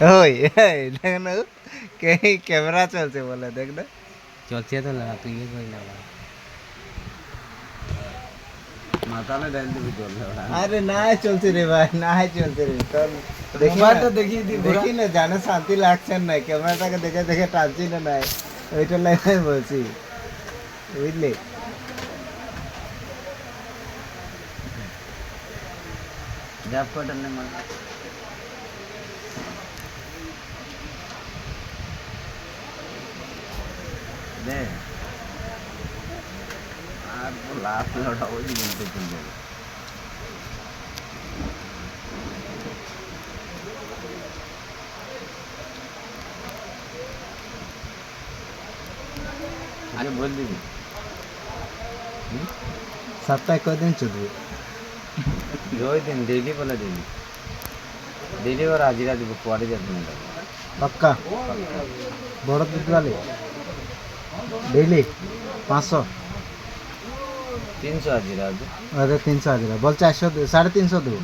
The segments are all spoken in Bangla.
ওই এই দেখ না কে ক্যামেরা চলছে বলে দেখ না চলছে তো লাগা তুই কি কই লাগা মাথা না ডাল দিবি চলছে আরে নাই চলছে রে ভাই নাই চলছে রে তোর মোবাইলটা দেখিয়ে দি দেখি না জানে শান্তি লাগছে না ক্যামেরাটাকে দেখে দেখে টানছি না নাই ওইটা লাইনে বলছি বুঝলি জব কটার নে মার দে আর লাভ লড়াও বলতে চলে আগে বল দিবি সপ্তাহে কদিন চলবে রোজ দিন ডেইলি বলে দিবি ডেইলি और हाजिरा দিব পরে যাবে না पक्का बड़ा दूध वाले डेली 500 300 हाजिरा আছে अरे 300 हाजिरा बोल 400 350 दो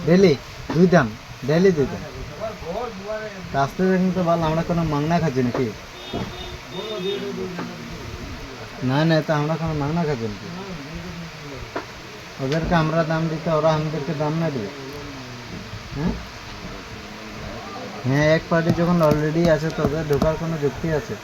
डेली দুই দাম ডেইলি দুই দাম রাস্তা দেখুন তো ভালো আমরা কোনো মাংনা খাচ্ছি নাকি না না তো আমরা কোনো মাংনা খাচ্ছি নাকি ওদেরকে আমরা দাম দিতে ওরা আমাদেরকে দাম না দিবে হ্যাঁ হ্যাঁ এক পার্টি যখন অলরেডি আছে তোদের ঢোকার কোনো যুক্তি আছে